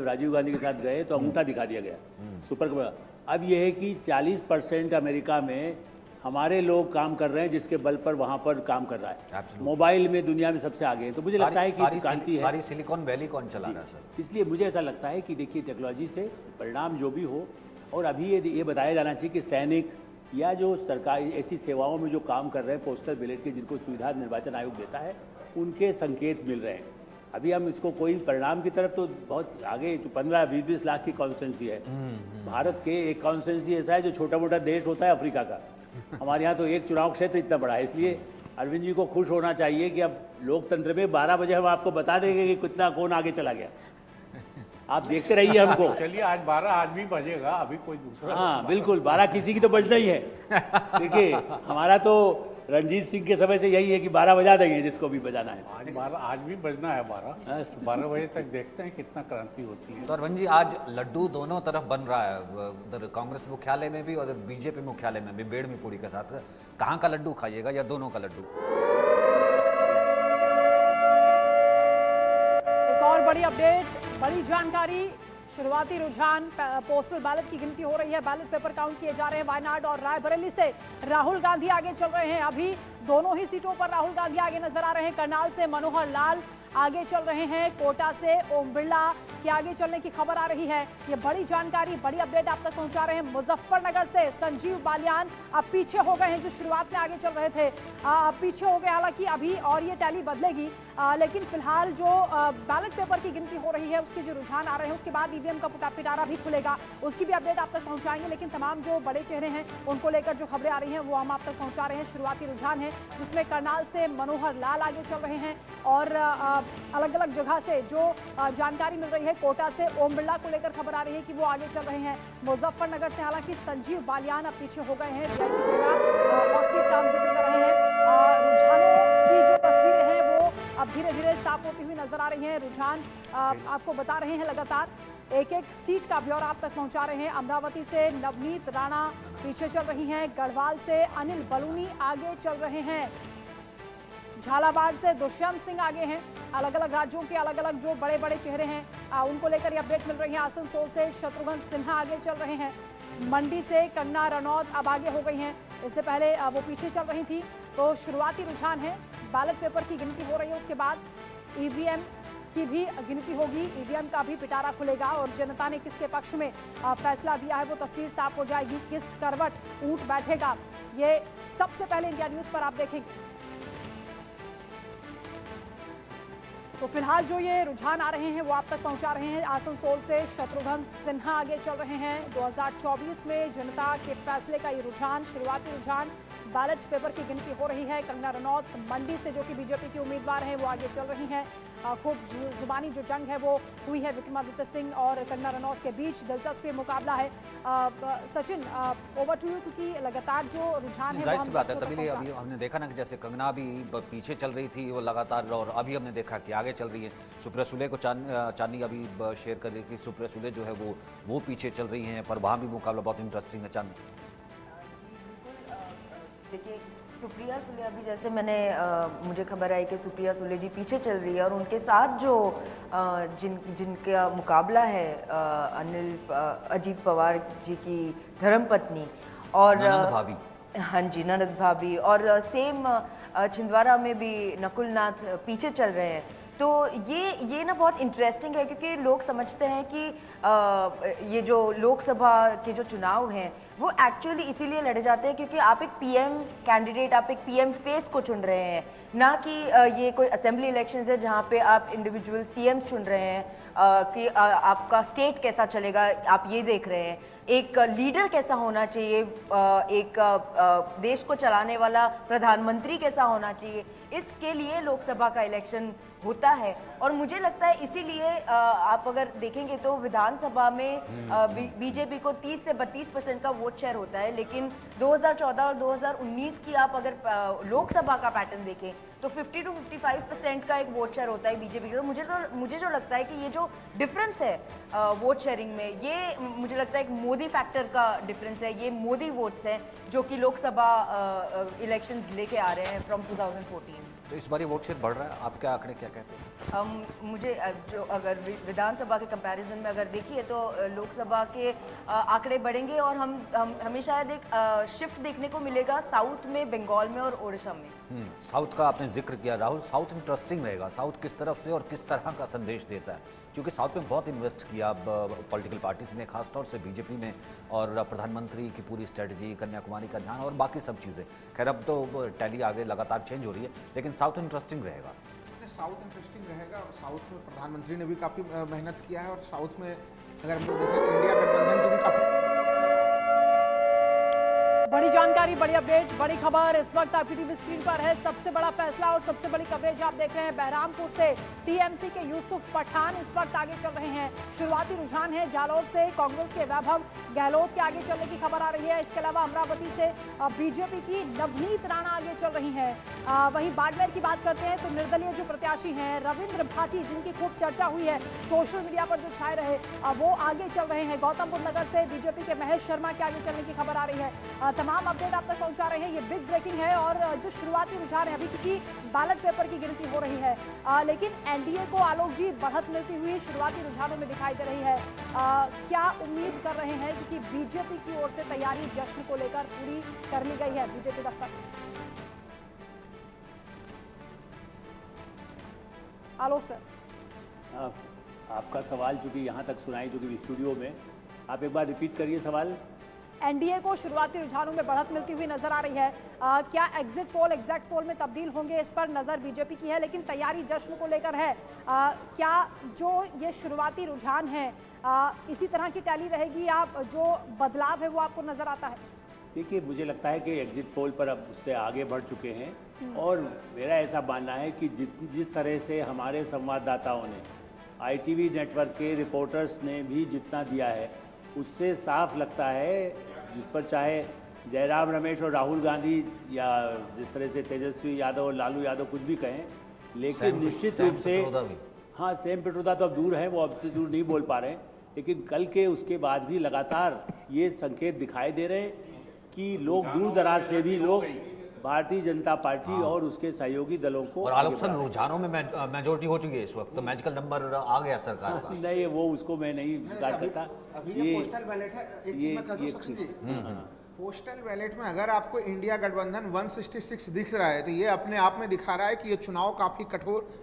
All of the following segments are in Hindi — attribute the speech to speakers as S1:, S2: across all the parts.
S1: राजीव गांधी के साथ गए तो अंगूठा दिखा दिया गया सुपर। अब यह है कि 40% अमेरिका में हमारे लोग काम कर रहे हैं, जिसके बल पर वहाँ पर काम कर रहा है। मोबाइल में दुनिया में सबसे आगे है। तो मुझे लगता है कि क्रांति है।
S2: सारी सिलिकॉन वैली कौन चला रहा है सर?
S1: इसलिए मुझे ऐसा लगता है कि देखिए, टेक्नोलॉजी से परिणाम जो भी हो, और अभी ये बताया जाना चाहिए कि सैनिक या जो सरकारी ऐसी सेवाओं में जो काम कर रहे हैं, पोस्टल बैलेट के जिनको सुविधा निर्वाचन आयोग देता है, उनके संकेत मिल रहे हैं। अभी हम इसको कोई परिणाम की तरफ तो बहुत आगे, जो 15-20 लाख की कॉन्स्टिट्यूंसी है भारत के, एक कॉन्स्टिट्यूंसी ऐसा है जो छोटा मोटा देश होता है अफ्रीका का। हमारे यहाँ तो एक चुनाव क्षेत्र इतना बड़ा है। इसलिए अरविंद जी को खुश होना चाहिए कि अब लोकतंत्र में 12 बजे हम आपको बता देंगे कि कितना कौन आगे चला गया। आप देखते रहिए हमको।
S3: चलिए, आज 12 आज भी बजेगा, अभी कोई दूसरा।
S1: हाँ बिल्कुल, 12 किसी की तो बजना ही है। देखिए, हमारा तो रणजीत सिंह के समय से यही है कि 12 बजा देंगे जिसको भी बजाना है।
S3: आज भी बजना है 12 बजे तक। देखते हैं कितना क्रांति होती है।
S2: तो अरविंद जी, आज लड्डू दोनों तरफ बन रहा है, उधर कांग्रेस मुख्यालय में भी और बीजेपी मुख्यालय में भी, बेड़ में पूड़ी के साथ। कहाँ का लड्डू खाइएगा, या दोनों का लड्डू?
S4: एक और बड़ी अपडेट, बड़ी जानकारी। शुरुआती रुझान, पोस्टल बैलेट की गिनती हो रही है, बैलेट पेपर काउंट किए जा रहे हैं। वायनाड और रायबरेली से राहुल गांधी आगे चल रहे हैं। अभी दोनों ही सीटों पर राहुल गांधी आगे नजर आ रहे हैं। करनाल से मनोहर लाल आगे चल रहे हैं। कोटा से ओम बिरला के आगे चलने की खबर आ रही है। ये बड़ी जानकारी, बड़ी अपडेट आप तक पहुंचा रहे हैं। मुजफ्फरनगर से संजीव बालियान अब पीछे हो गए हैं, जो शुरुआत में आगे चल रहे थे अब पीछे हो गए। हालांकि अभी और ये टैली बदलेगी, लेकिन फिलहाल जो बैलेट पेपर की गिनती हो रही है, उसके जो रुझान आ रहे हैं, उसके बाद ईवीएम का पिटारा भी खुलेगा, उसकी भी अपडेट आप तक पहुंचाएंगे। लेकिन तमाम जो बड़े चेहरे हैं उनको लेकर जो खबरें आ रही हैं वो हम आप तक पहुंचा रहे हैं। शुरुआती रुझान है जिसमें करनाल से मनोहर लाल आगे चल रहे हैं, और अलग अलग जगह से जो जानकारी मिल रही है, कोटा से ओम बिरला को लेकर खबर आ रही है कि वो आगे चल रहे हैं। मुजफ्फरनगर से हालांकि संजीव बालियान अब पीछे हो गए हैं। वीआईपी चेहरा हॉट सीट का हम जिक्र कर रहे हैं। रुझानों की जो तस्वीरें हैं वो अब धीरे धीरे साफ होती हुई नजर आ रही हैं। रुझान आपको बता रहे हैं, लगातार एक एक सीट का ब्यौरा आप तक पहुंचा रहे हैं। अमरावती से नवनीत राणा पीछे चल रही हैं। गढ़वाल से अनिल बलूनी आगे चल रहे हैं। झालावाड़ से दुष्यंत सिंह आगे हैं। अलग अलग राज्यों के अलग अलग जो बड़े बड़े चेहरे हैं उनको लेकर ये अपडेट मिल रही है। आसनसोल से शत्रुघ्न सिन्हा आगे चल रहे हैं। मंडी से कंगना रनौत अब आगे हो गई हैं, इससे पहले वो पीछे चल रही थी। तो शुरुआती रुझान है, बैलेट पेपर की गिनती हो रही है, उसके बाद ईवीएम की भी गिनती होगी, ईवीएम का भी पिटारा खुलेगा और जनता ने किसके पक्ष में फैसला दिया है वो तस्वीर साफ हो जाएगी। किस करवट ऊंट बैठेगा, ये सबसे पहले इंडिया न्यूज पर आप देखेंगे। तो फिलहाल जो ये रुझान आ रहे हैं वो आप तक पहुंचा रहे हैं। आसनसोल से शत्रुघ्न सिन्हा आगे चल रहे हैं। 2024 में जनता के फैसले का ये रुझान, शुरुआती रुझान, बैलेट पेपर की गिनती हो रही है। कंगना रनौत मंडी से जो कि बीजेपी की उम्मीदवार हैं वो आगे चल रही हैं। खूब जुबानी जो जंग है वो हुई है विक्रमादित्य सिंह और कंगना रनौत के बीच। दिलचस्प मुकाबला है। सचिन, ओवर टू यू, क्योंकि लगातार जो रुझान है
S2: जाहिर सी बात है, तभी अभी हमने देखा ना कि जैसे कंगना भी पीछे चल रही थी वो लगातार, और अभी हमने देखा कि आगे चल रही है। सुप्रिया सुले को चांदनी अभी शेयर कर रही थी, सुप्रिया सुले जो है वो पीछे चल रही हैं, पर वहाँ भी मुकाबला बहुत इंटरेस्टिंग है। चांदनी,
S5: देखिए, सुप्रिया सुले अभी जैसे मुझे खबर आई कि सुप्रिया सुले जी पीछे चल रही है, और उनके साथ जो जिनका मुकाबला है अजीत पवार जी की धर्मपत्नी और
S2: ननद भाभी,
S5: हाँ जी, ननद भाभी, और सेम छिंदवाड़ा में भी नकुल नाथ पीछे चल रहे हैं। तो ये ना बहुत इंटरेस्टिंग है, क्योंकि लोग समझते हैं कि ये जो लोकसभा के जो चुनाव हैं वो एक्चुअली इसीलिए लड़े जाते हैं क्योंकि आप एक पीएम कैंडिडेट, आप एक पीएम फेस को चुन रहे हैं, ना कि ये कोई असेंबली इलेक्शंस है जहाँ पे आप इंडिविजुअल सीएम चुन रहे हैं कि आपका स्टेट कैसा चलेगा, आप ये देख रहे हैं। एक लीडर कैसा होना चाहिए, एक देश को चलाने वाला प्रधानमंत्री कैसा होना चाहिए, इसके लिए लोकसभा का इलेक्शन होता है। और मुझे लगता है इसीलिए आप अगर देखेंगे तो विधानसभा में बीजेपी को 30 से 32% का वोट शेयर होता है, लेकिन 2014 और 2019 की आप अगर लोकसभा का पैटर्न देखें तो 50 to 55% का एक वोट शेयर होता है बीजेपी का। मुझे जो लगता है कि ये जो डिफरेंस है वोट शेयरिंग में, ये मुझे लगता है एक मोदी फैक्टर का डिफरेंस है। ये मोदी वोट्स हैं जो कि लोकसभा इलेक्शंस लेके आ रहे हैं फ्रॉम 2014।
S2: तो इस बार ये वोट शेयर बढ़ रहा है, आपके आंकड़े क्या कहते हैं?
S5: मुझे जो अगर विधानसभा के कंपैरिजन में अगर देखिए तो लोकसभा के आंकड़े बढ़ेंगे और हमें शायद एक शिफ्ट देखने को मिलेगा साउथ में, बंगाल में और ओडिशा में।
S2: साउथ का आपने जिक्र किया राहुल, साउथ इंटरेस्टिंग रहेगा। साउथ किस तरफ से और किस तरह का संदेश देता है, क्योंकि साउथ में बहुत इन्वेस्ट किया पॉलिटिकल पार्टीज ने, खासतौर से बीजेपी ने, और प्रधानमंत्री की पूरी स्ट्रेटजी, कन्याकुमारी का ध्यान और बाकी सब चीज़ें। खैर अब तो टैली आगे लगातार चेंज हो रही है, लेकिन साउथ इंटरेस्टिंग रहेगा।
S6: साउथ इंटरेस्टिंग रहेगा। साउथ में प्रधानमंत्री ने भी काफ़ी मेहनत किया है और साउथ में अगर हम लोग देखें तो इंडिया गठबंधन की भी काफ़ी
S4: बड़ी जानकारी, बड़ी अपडेट, बड़ी खबर इस वक्त आपकी टीवी स्क्रीन पर है। सबसे बड़ा फैसला और सबसे बड़ी कवरेज आप देख रहे हैं। बहरामपुर से टीएमसी के यूसुफ पठान इस वक्त आगे चल रहे हैं। शुरुआती रुझान है जालौर से कांग्रेस के वैभव गहलोत के आगे चलने की खबर आ रही है। इसके अलावा अमरावती से बीजेपी की नवनीत राणा आगे चल रही है। वहीं बाड़मेर की बात करते हैं तो निर्दलीय जो प्रत्याशी हैं रविंद्र भाटी, जिनकी खूब चर्चा हुई है सोशल मीडिया पर जो छाए रहे, वो आगे चल रहे हैं। गौतम बुद्ध नगर से बीजेपी के महेश शर्मा के आगे चलने की खबर आ रही है। तमाम अपडेट आप तक पहुंचा रहे हैं। ये बिग ब्रेकिंग है और जो शुरुआती रुझान है अभी, क्योंकि बैलेट पेपर की गिनती हो रही है, लेकिन एनडीए को आलोक जी बढ़त मिलती हुई शुरुआती रुझानों में दिखाई दे रही है। क्या उम्मीद कर रहे हैं, क्योंकि बीजेपी की ओर से तैयारी जश्न को लेकर पूरी कर ली गई है बीजेपी दफ्तर। आलोक सर,
S1: आपका सवाल चूंकि यहाँ तक सुनाई चूंकि स्टूडियो में, आप एक बार रिपीट करिए सवाल।
S4: एनडीए को शुरुआती रुझानों में बढ़त मिलती हुई नजर आ रही है। क्या एग्जिट पोल एग्जैक्ट पोल में तब्दील होंगे, इस पर नजर बीजेपी की है, लेकिन तैयारी जश्न को लेकर है। क्या जो ये शुरुआती रुझान है इसी तरह की टैली रहेगी या जो बदलाव है वो आपको नजर आता है?
S1: देखिए, मुझे लगता है कि एग्जिट पोल पर अब उससे आगे बढ़ चुके हैं और मेरा ऐसा मानना है कि जिस तरह से हमारे संवाददाताओं ने, आईटीवी नेटवर्क के रिपोर्टर्स ने भी जितना दिया है, उससे साफ लगता है, जिस पर चाहे जयराम रमेश और राहुल गांधी या जिस तरह से तेजस्वी यादव और लालू यादव कुछ भी कहें, लेकिन निश्चित रूप से हाँ, सेम पिट्रोदा तो अब दूर है, वो अब से दूर नहीं बोल पा रहे हैं, लेकिन कल के उसके बाद भी लगातार ये संकेत दिखाई दे रहे हैं कि लोग दूर दराज से भी लोग भारतीय जनता पार्टी और उसके सहयोगी दलों को,
S2: और आलोचना रुझानों में मेजोरिटी हो चुकी है इस वक्त, तो मैजिकल नंबर आ गया सरकार का।
S1: नहीं, वो उसको मैं नहीं स्वीकार करता।
S6: अभी ये पोस्टल बैलेट है। एक चीज मैं कह दूं सचिन जी, पोस्टल बैलेट में अगर आपको इंडिया गठबंधन 166 दिख रहा है तो ये अपने आप में दिखा रहा है कि ये चुनाव काफी कठोर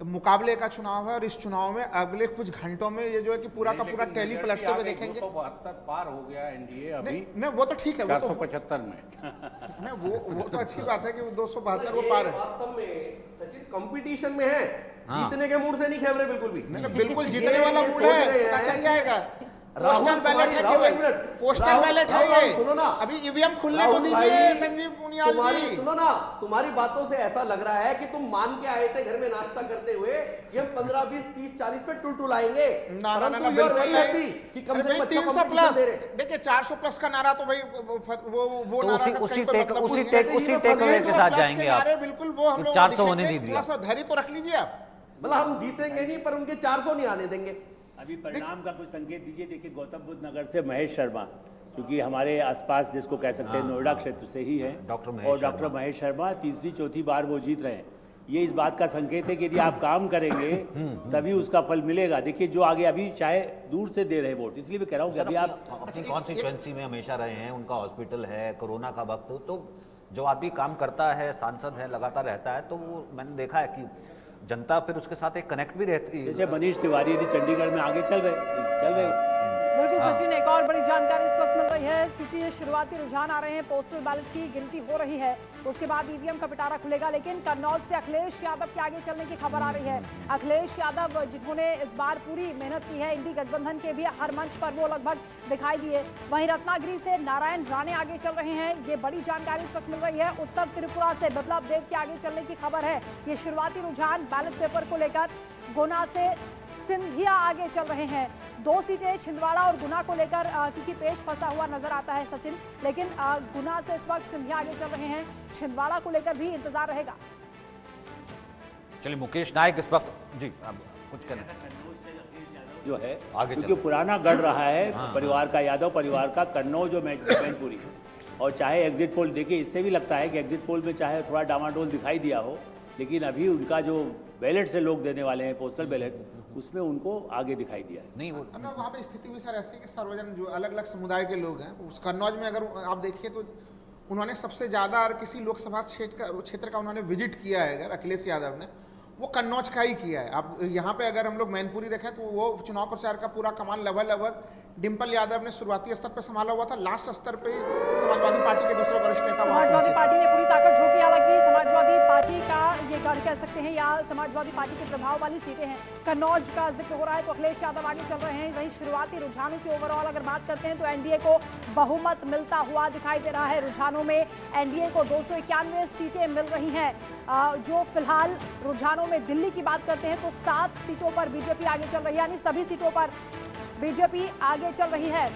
S6: मुकाबले का चुनाव है और इस चुनाव में अगले कुछ घंटों में ये जो है कि पूरा का पूरा टैली पलटते हुए देखेंगे।
S3: 272 पार हो गया एनडीए अभी।
S6: नहीं, वो तो ठीक है, वो तो
S3: 475 में।
S6: नहीं, वो तो अच्छी बात है कि वो 272 वो पार है।
S7: वास्तव में सचिन कंपटीशन में है, जीतने के मूड से नहीं खेल रहे बिल्कुल भी।
S6: नहीं, बिल्कुल जीतने वाला मूड है, पता चल जाएगा। पोस्टल बैलेट है केवल, पोस्टल बैलेट है ये।
S7: सुनो ना,
S6: अभी ईवीएम खुलने को दीजिए संजीव पुनियाल जी।
S7: सुनो ना, तुम्हारी बातों से ऐसा लग रहा है कि तुम मान के आए थे घर में नाश्ता करते हुए कि हम 15, 20, 30, 40 पे टुल आएंगे।
S6: ना ना ना, बिल्कुल नहीं। कि कम से कम 300 प्लस, देखिए 400 प्लस का नारा तो भाई वो
S2: तो
S6: नारा
S2: उसी टेकअवे के साथ जाएंगे आप।
S6: बिल्कुल वो हम लोग
S2: 400 होने दीजिए,
S6: थोड़ा सा धैर्य तो रख लीजिए आप।
S7: मतलब हम जीतेंगे नहीं पर उनके 400 नहीं आने देंगे।
S1: अभी परिणाम का कुछ संकेत दीजिए। देखिए, गौतम बुद्ध नगर से महेश शर्मा, क्योंकि हमारे आसपास जिसको कह सकते हैं नोएडा क्षेत्र से ही है, और डॉक्टर महेश शर्मा तीसरी चौथी बार वो जीत रहे हैं। ये इस बात का संकेत है कि यदि आप काम करेंगे तभी उसका फल मिलेगा। देखिए, जो आगे अभी चाहे दूर से दे रहे वोट, इसलिए मैं कह रहा हूँ कि अभी आप
S2: अपनी कॉन्स्टिट्यूएंसी में हमेशा रहे हैं, उनका हॉस्पिटल है, कोरोना का वक्त, तो जो आदमी काम करता है, सांसद है, लगातार रहता है, तो वो मैंने देखा है कि जनता फिर उसके साथ एक कनेक्ट भी रहती है।
S1: जैसे मनीष तिवारी यदि चंडीगढ़ में आगे चल रहे
S4: बिल्कुल सचिन, एक और बड़ी जानकारी इस वक्त मिल रही है, क्योंकि ये शुरुआती रुझान आ रहे हैं, पोस्टल बैलेट की गिनती हो रही है, उसके बाद ईवीएम का पिटारा खुलेगा, लेकिन कन्नौज से अखिलेश यादव के आगे चलने की खबर आ रही है। अखिलेश यादव जिन्होंने इस बार पूरी मेहनत की है, इंडी गठबंधन के भी हर मंच पर वो लगभग दिखाई दिए। वहीं रत्नागिरी से नारायण राणे आगे चल रहे हैं, ये बड़ी जानकारी इस वक्त मिल रही है। उत्तर त्रिपुरा से बिप्लब देव के आगे चलने की खबर है। ये शुरुआती रुझान बैलेट पेपर को लेकर। गुना से सिंधिया आगे चल रहे हैं। 2 सीटें छिंदवाड़ा और गुना को लेकर क्योंकि पेश फंसा हुआ नजर आता है सचिन, लेकिन गुना से इस वक्त सिंधिया आगे चल रहे हैं। छिंदवाड़ा को लेकर भी इंतजार रहेगा।
S2: चलिए मुकेश नायक इस वक्त जी, अब कुछ कहना
S1: जो है
S2: आगे
S1: क्योंकि पुराना गढ़ रहा है परिवार का, यादव परिवार का, कन्नौज और मैनपुरी। और चाहे एग्जिट पोल देखिए, इससे भी लगता है कि एग्जिट पोल में चाहे थोड़ा डामाडोल दिखाई दिया हो, लेकिन अभी उनका जो बैलेट से लोग देने वाले हैं, पोस्टल बैलेट, उसमें उनको आगे दिखाई दिया है।
S2: नहीं वो
S6: ना वहाँ पे स्थिति भी सर ऐसी है कि सर्वजन जो अलग अलग समुदाय के लोग हैं, उस कन्नौज में अगर आप देखिए तो उन्होंने सबसे ज़्यादा और किसी लोकसभा क्षेत्र का उन्होंने विजिट किया है अगर अखिलेश यादव ने, वो कन्नौज का ही किया है। अब यहाँ पे अगर हम लोग मैनपुरी देखें तो वो चुनाव प्रचार का पूरा कमान लगभग डिम्पल यादव ने शुरुआती स्तर पर संभाला हुआ था, लास्ट स्तर पे समाजवादी पार्टी के दूसरे वरिष्ठ नेता वहाँ
S4: समाजवादी
S6: पहुंचे थे।
S4: पार्टी ने पूरी ताकत झोंकी, हालांकि समाजवादी पार्टी का ये गढ़ कह सकते हैं या समाजवादी पार्टी के प्रभाव वाली सीटें हैं। कन्नौज का जिक्र हो रहा है तो अखिलेश यादव आगे चल रहे हैं। वहीं शुरुआती रुझानों की ओवरऑल अगर बात करते हैं तो एनडीए को बहुमत मिलता हुआ दिखाई दे रहा है। रुझानों में एनडीए को 291 सीटें मिल रही हैं। जो फिलहाल रुझानों में दिल्ली की बात करते हैं तो 7 सीटों पर बीजेपी आगे चल रही है, यानी सभी सीटों पर बीजेपी आगे चल रही है।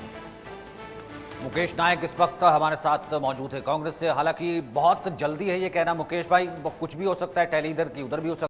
S2: मुकेश नायक इस वक्त हमारे साथ मौजूद है कांग्रेस से। हालांकि बहुत जल्दी है ये कहना मुकेश भाई, कुछ भी हो सकता है, टैली इधर की उधर भी हो सकता है।